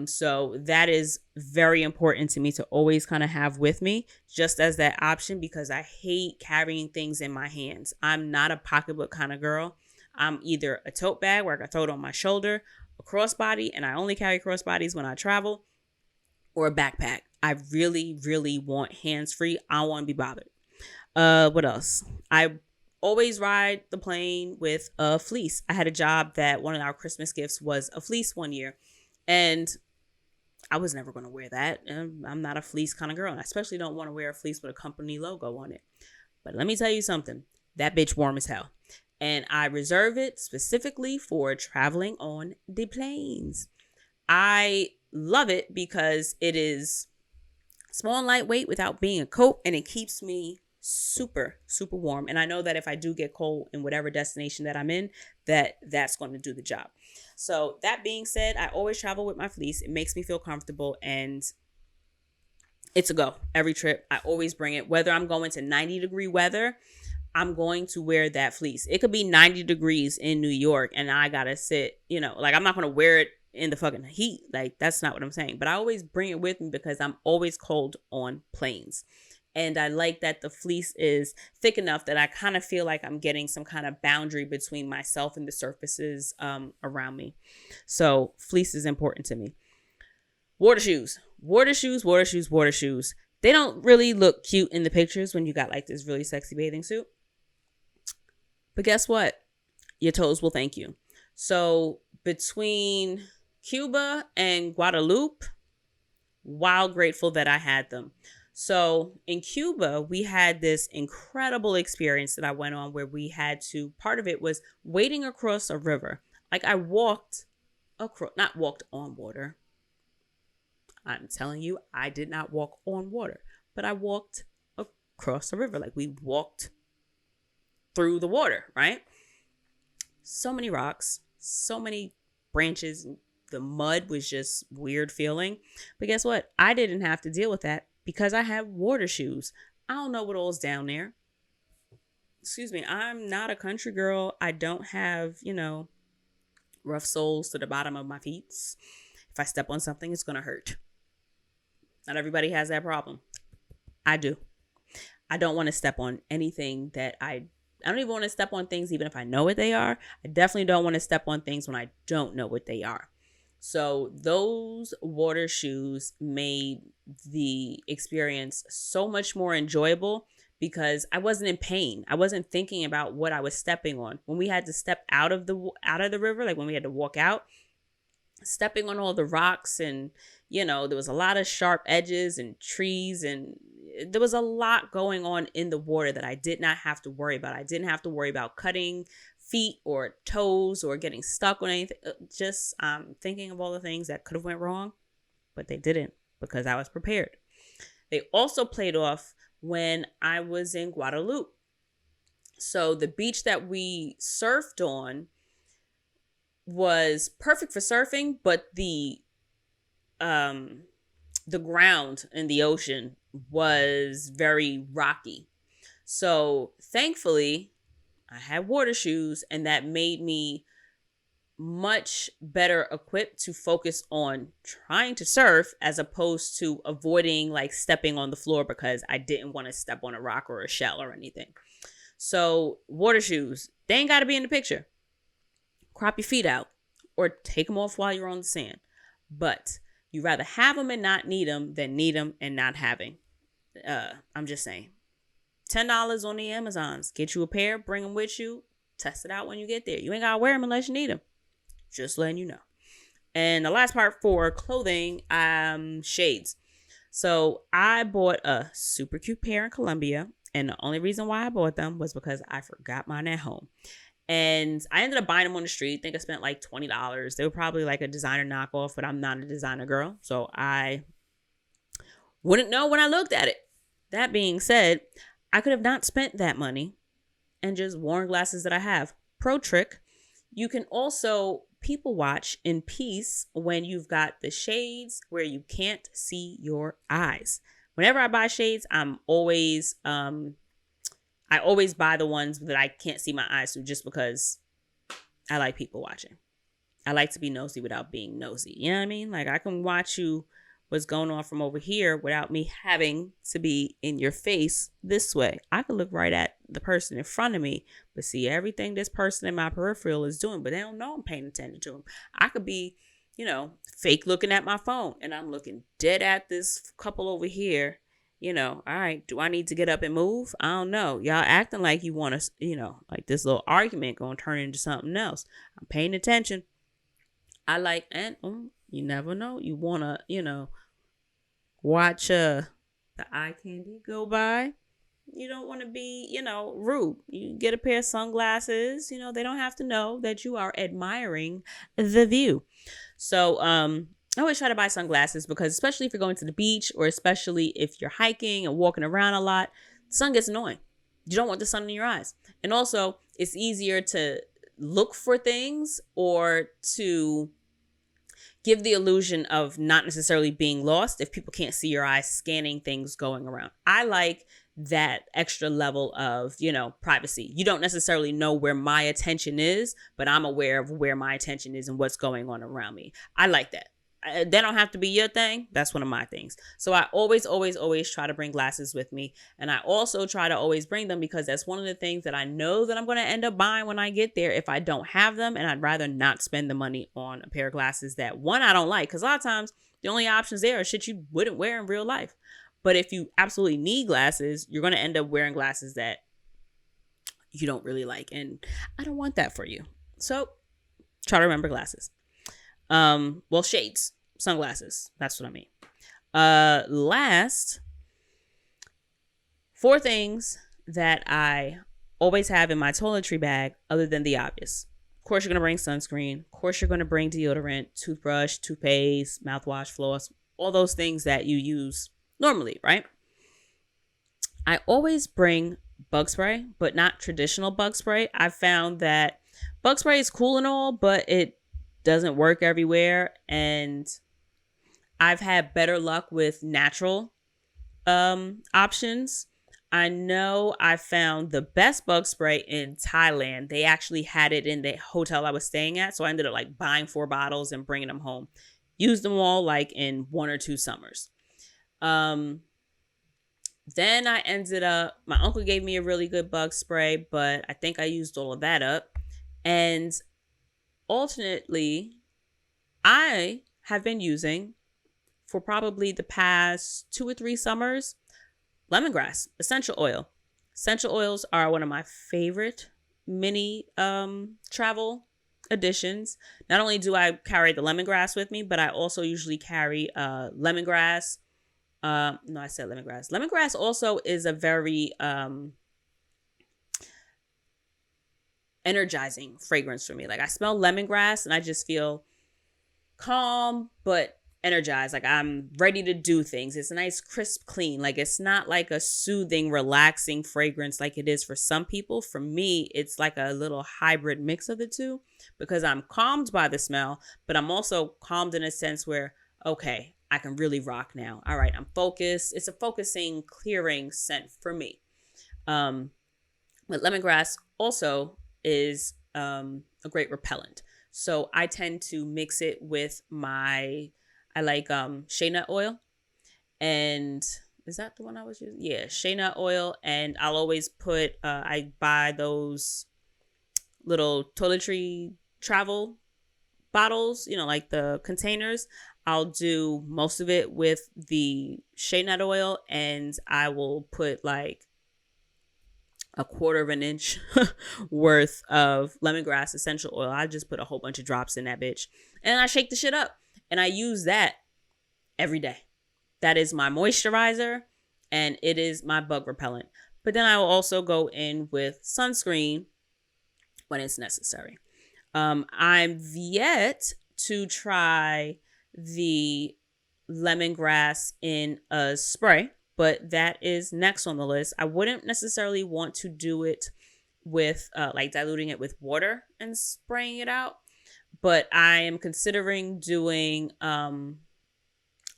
So that is very important to me to always kind of have with me just as that option, because I hate carrying things in my hands. I'm not a pocketbook kind of girl. I'm either a tote bag where I can throw it on my shoulder, a crossbody, and I only carry crossbodies when I travel, or a backpack. I really, really want hands-free. I don't want to be bothered. What else? I always ride the plane with a fleece. I had a job that one of our Christmas gifts was a fleece one year, and I was never going to wear that. I'm not a fleece kind of girl, and I especially don't want to wear a fleece with a company logo on it. But let me tell you something. That bitch warm as hell. And I reserve it specifically for traveling on the planes. I love it because it is small and lightweight without being a coat, and it keeps me super, super warm. And I know that if I do get cold in whatever destination that I'm in, that's going to do the job. So that being said, I always travel with my fleece. It makes me feel comfortable, and it's a go. Every trip, I always bring it. Whether I'm going to 90-degree weather, I'm going to wear that fleece. It could be 90 degrees in New York and I gotta sit, like I'm not going to wear it in the fucking heat. Like that's not what I'm saying. But I always bring it with me because I'm always cold on planes. And I like that the fleece is thick enough that I kind of feel like I'm getting some kind of boundary between myself and the surfaces around me. So fleece is important to me. Water shoes. They don't really look cute in the pictures when you got like this really sexy bathing suit. But guess what? Your toes will thank you. So between Cuba and Guadeloupe, wild grateful that I had them. So in Cuba, we had this incredible experience that I went on where we had to, part of it was wading across a river. Like I walked across, not walked on water. I'm telling you, I did not walk on water, but I walked across the river. Like we walked through the water, right? So many rocks, so many branches. The mud was just weird feeling. But guess what? I didn't have to deal with that because I have water shoes. I don't know what all's down there. Excuse me. I'm not a country girl. I don't have, rough soles to the bottom of my feet. If I step on something, it's going to hurt. Not everybody has that problem. I do. I don't want to step on anything that I don't even want to step on things even if I know what they are. I definitely don't want to step on things when I don't know what they are. So those water shoes made the experience so much more enjoyable because I wasn't in pain. I wasn't thinking about what I was stepping on. When we had to step out of the river, like when we had to walk out, stepping on all the rocks and there was a lot of sharp edges and trees, and there was a lot going on in the water that I did not have to worry about. I didn't have to worry about cutting feet or toes or getting stuck on anything. Just thinking of all the things that could have went wrong, but they didn't because I was prepared. They also played off when I was in Guadeloupe. So the beach that we surfed on was perfect for surfing, but the ground in the ocean was very rocky. So thankfully, I had water shoes, and that made me much better equipped to focus on trying to surf as opposed to avoiding like stepping on the floor because I didn't want to step on a rock or a shell or anything. So water shoes, they ain't got to be in the picture. Crop your feet out or take them off while you're on the sand. But you rather have them and not need them than need them and not having. I'm just saying. $10 on the Amazons. Get you a pair, bring them with you, test it out when you get there. You ain't got to wear them unless you need them. Just letting you know. And the last part for clothing, shades. So I bought a super cute pair in Colombia. And the only reason why I bought them was because I forgot mine at home. And I ended up buying them on the street. I think I spent like $20. They were probably like a designer knockoff, but I'm not a designer girl. So I wouldn't know when I looked at it. That being said, I could have not spent that money and just worn glasses that I have. Pro trick, you can also people watch in peace when you've got the shades where you can't see your eyes. Whenever I buy shades, I always buy the ones that I can't see my eyes through just because I like people watching. I like to be nosy without being nosy. You know what I mean? Like I can watch you what's going on from over here without me having to be in your face this way. I can look right at the person in front of me, but see everything this person in my peripheral is doing, but they don't know I'm paying attention to them. I could be, fake looking at my phone and I'm looking dead at this couple over here. All right, do I need to get up and move? I don't know. Y'all acting like you want to, like this little argument going to turn into something else. I'm paying attention. I like, and you never know. You want to, watch the eye candy go by. You don't want to be, rude. You get a pair of sunglasses. They don't have to know that you are admiring the view. So, I always try to buy sunglasses because especially if you're going to the beach or especially if you're hiking and walking around a lot, the sun gets annoying. You don't want the sun in your eyes. And also, it's easier to look for things or to give the illusion of not necessarily being lost if people can't see your eyes scanning things going around. I like that extra level of, privacy. You don't necessarily know where my attention is, but I'm aware of where my attention is and what's going on around me. I like that. That don't have to be your thing. That's one of my things. So I always try to bring glasses with me. And I also try to always bring them because that's one of the things that I know that I'm going to end up buying when I get there if I don't have them. And I'd rather not spend the money on a pair of glasses that one, I don't like. Because a lot of times the only options there are shit you wouldn't wear in real life. But if you absolutely need glasses, you're going to end up wearing glasses that you don't really like. And I don't want that for you. So try to remember glasses. Shades, sunglasses. That's what I mean. Last 4 things that I always have in my toiletry bag other than the obvious. Of course, you're going to bring sunscreen. Of course, you're going to bring deodorant, toothbrush, toothpaste, mouthwash, floss, all those things that you use normally, right? I always bring bug spray, but not traditional bug spray. I've found that bug spray is cool and all, but it doesn't work everywhere, and I've had better luck with natural options. I know I found the best bug spray in Thailand. They actually had it in the hotel I was staying at, so I ended up like buying 4 bottles and bringing them home. Used them all like in 1 or 2 summers. Then I ended up, my uncle gave me a really good bug spray, but I think I used all of that up. And alternately, I have been using for probably the past 2 or 3 summers lemongrass essential oil. Essential oils are one of my favorite mini travel additions. Not only do I carry the lemongrass with me, but I also usually carry lemongrass. No, I said lemongrass. Lemongrass also is a very energizing fragrance for me. Like, I smell lemongrass and I just feel calm but energized. Like, I'm ready to do things. It's a nice crisp clean. Like, it's not like a soothing relaxing fragrance like it is for some people. For me, it's like a little hybrid mix of the two, because I'm calmed by the smell, but I'm also calmed in a sense where, okay, I can really rock now. All right, I'm focused. It's a focusing, clearing scent for me. But lemongrass also is a great repellent. So I tend to mix it with I like shea nut oil. And is that the one I was using? Yeah, shea nut oil. And I'll always put, I buy those little toiletry travel bottles, like the containers. I'll do most of it with the shea nut oil, and I will put like a quarter of an inch worth of lemongrass essential oil. I just put a whole bunch of drops in that bitch, and I shake the shit up, and I use that every day. That is my moisturizer, and it is my bug repellent. But then I will also go in with sunscreen when it's necessary. I'm yet to try the lemongrass in a spray, but that is next on the list. I wouldn't necessarily want to do it with like diluting it with water and spraying it out, but I am considering doing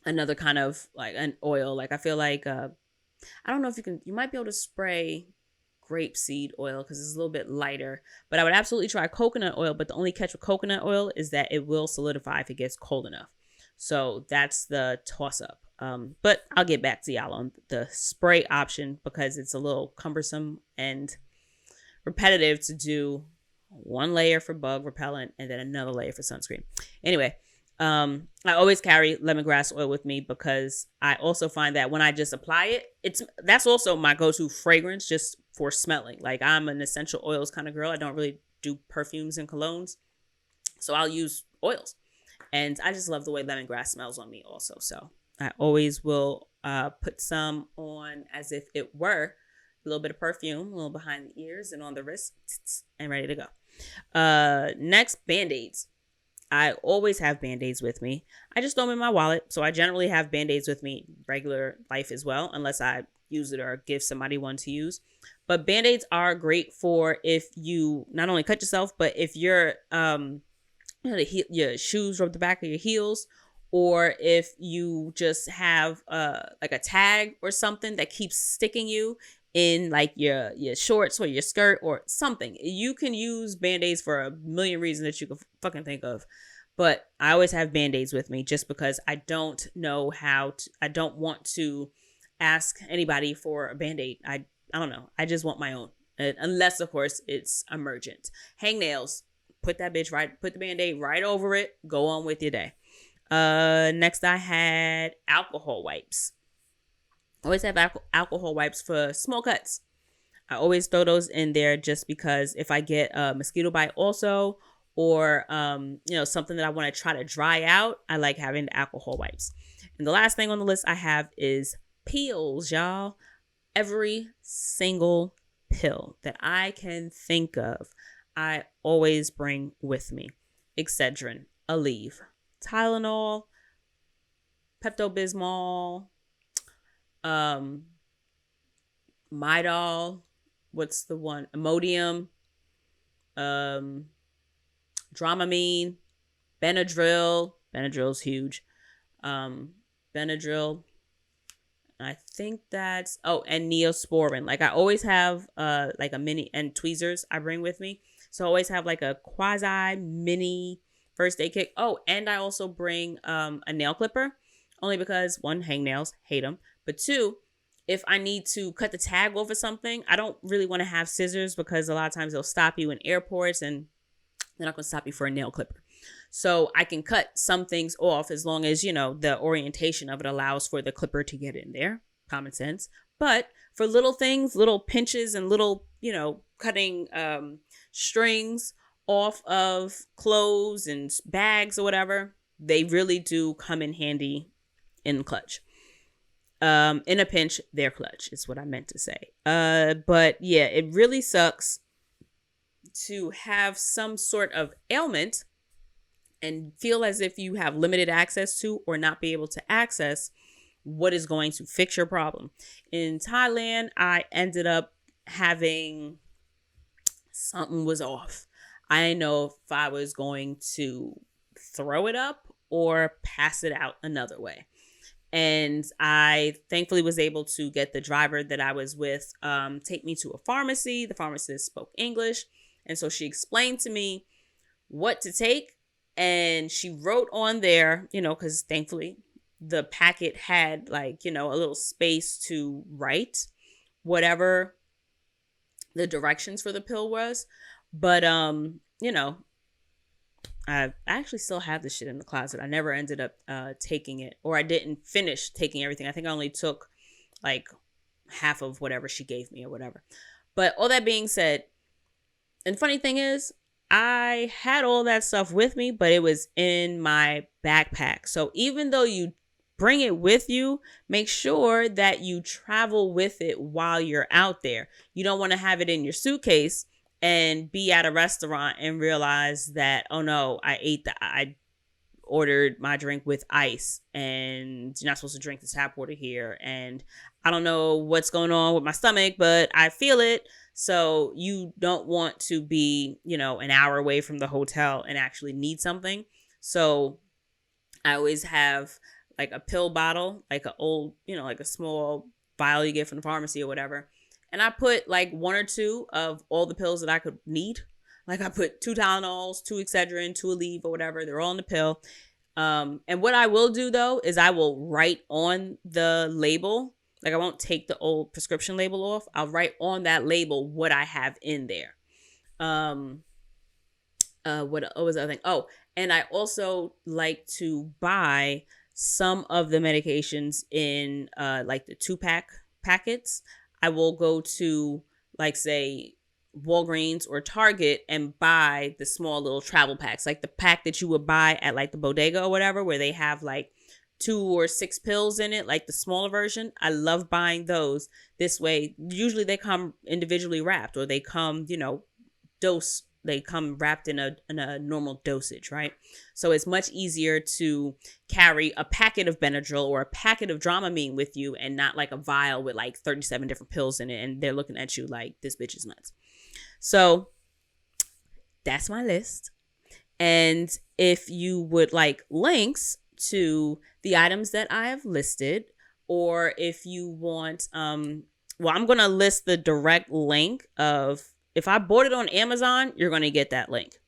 another kind of like an oil. Like, I feel like I don't know if you might be able to spray grapeseed oil because it's a little bit lighter, but I would absolutely try coconut oil. But the only catch with coconut oil is that it will solidify if it gets cold enough. So that's the toss up. But I'll get back to y'all on the spray option because it's a little cumbersome and repetitive to do one layer for bug repellent and then another layer for sunscreen. Anyway, I always carry lemongrass oil with me because I also find that when I just apply it, that's also my go-to fragrance just for smelling. Like, I'm an essential oils kind of girl. I don't really do perfumes and colognes, so I'll use oils. And I just love the way lemongrass smells on me also. So I always will put some on as if it were a little bit of perfume, a little behind the ears and on the wrist, and ready to go. Next, Band-Aids. I always have Band-Aids with me. I just throw them in my wallet. So I generally have Band-Aids with me regular life as well, unless I use it or give somebody one to use. But Band-Aids are great for if you not only cut yourself, but if you're your shoes rub the back of your heels, or if you just have like a tag or something that keeps sticking you in like your shorts or your skirt or something. You can use Band-Aids for a million reasons that you can fucking think of. But I always have Band-Aids with me just because I don't know I don't want to ask anybody for a Band-Aid. I don't know. I just want my own. Unless, of course, it's emergent. Hangnails. Put the Band-Aid right over it. Go on with your day. Next I had alcohol wipes. I always have alcohol wipes for small cuts. I always throw those in there just because if I get a mosquito bite also, or something that I want to try to dry out, I like having the alcohol wipes. And the last thing on the list I have is pills, y'all. Every single pill that I can think of, I always bring with me. Excedrin, Aleve, Tylenol, Pepto-Bismol, Midol, what's the one? Imodium, Dramamine, Benadryl. Benadryl's huge. Benadryl. I think that's, and Neosporin. Like, I always have like a mini, and tweezers I bring with me. So I always have like a quasi mini first aid kit. Oh, and I also bring a nail clipper, only because one, hangnails, hate them. But two, if I need to cut the tag off of something, I don't really want to have scissors because a lot of times they'll stop you in airports and they're not going to stop you for a nail clipper. So I can cut some things off as long as, the orientation of it allows for the clipper to get in there. Common sense. But for little things, little pinches and little, cutting strings off of clothes and bags or whatever, they really do come in handy in clutch. In a pinch, they're clutch is what I meant to say. But yeah, it really sucks to have some sort of ailment and feel as if you have limited access to or not be able to access what is going to fix your problem. In Thailand, I ended up having something was off. I didn't know if I was going to throw it up or pass it out another way. And I thankfully was able to get the driver that I was with take me to a pharmacy. The pharmacist spoke English. And so she explained to me what to take. And she wrote on there, because thankfully the packet had a little space to write whatever the directions for the pill was. But, I actually still have this shit in the closet. I never ended up taking it, or I didn't finish taking everything. I think I only took half of whatever she gave me or whatever. But all that being said, and funny thing is, I had all that stuff with me, but it was in my backpack. So even though you bring it with you, make sure that you travel with it while you're out there. You don't want to have it in your suitcase and be at a restaurant and realize that, oh no, I ordered my drink with ice and you're not supposed to drink the tap water here. And I don't know what's going on with my stomach, but I feel it. So you don't want to be, an hour away from the hotel and actually need something. So I always have a pill bottle, an old, a small vial you get from the pharmacy or whatever. And I put one or two of all the pills that I could need. I put 2 Tylenols, 2 Excedrin, 2 Aleve or whatever. They're all in the pill. And what I will do though, is I will write on the label. I won't take the old prescription label off. I'll write on that label what I have in there. What was the other thing? Oh, and I also like to buy some of the medications in the 2-pack packets. I will go to say Walgreens or Target and buy the small little travel packs, the pack that you would buy at the bodega or whatever, where they have 2 or 6 pills in it, the smaller version. I love buying those this way. Usually they come individually wrapped, or they come, they come wrapped in a normal dosage, right? So it's much easier to carry a packet of Benadryl or a packet of Dramamine with you and not a vial with 37 different pills in it. And they're looking at you like this bitch is nuts. So that's my list. And if you would like links to the items that I have listed, or if you want, I'm going to list the direct link of, if I bought it on Amazon, you're going to get that link.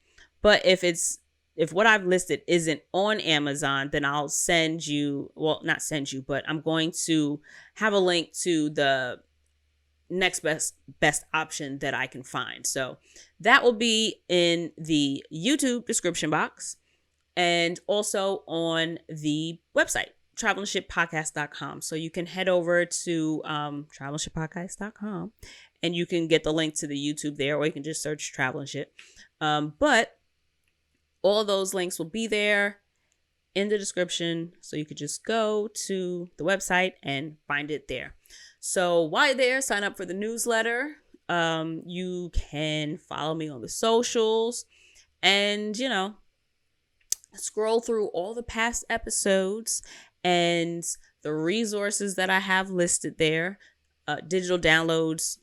But if what I've listed isn't on Amazon, then I'll send you, not send you, but I'm going to have a link to the next best option that I can find. So that will be in the YouTube description box and also on the website, travelandshippodcast.com. So you can head over to travelandshippodcast.com and you can get the link to the YouTube there, or you can just search Travel and Ship. But all those links will be there in the description. So you could just go to the website and find it there. So while you're there, sign up for the newsletter. You can follow me on the socials and, scroll through all the past episodes and the resources that I have listed there. Digital downloads,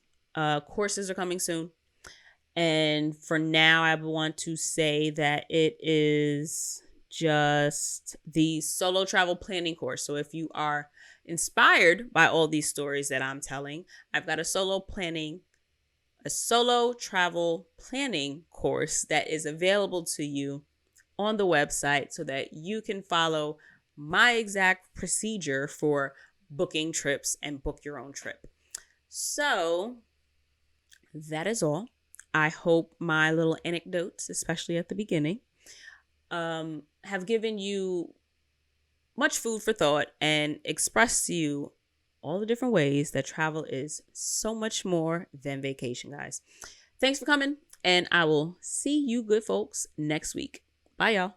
courses are coming soon. And for now, I want to say that it is just the solo travel planning course. So if you are inspired by all these stories that I'm telling, I've got a solo travel planning course that is available to you on the website so that you can follow my exact procedure for booking trips and book your own trip. So that is all. I hope my little anecdotes, especially at the beginning, have given you much food for thought and expressed to you all the different ways that travel is so much more than vacation, guys. Thanks for coming, and I will see you good folks next week. Bye, y'all.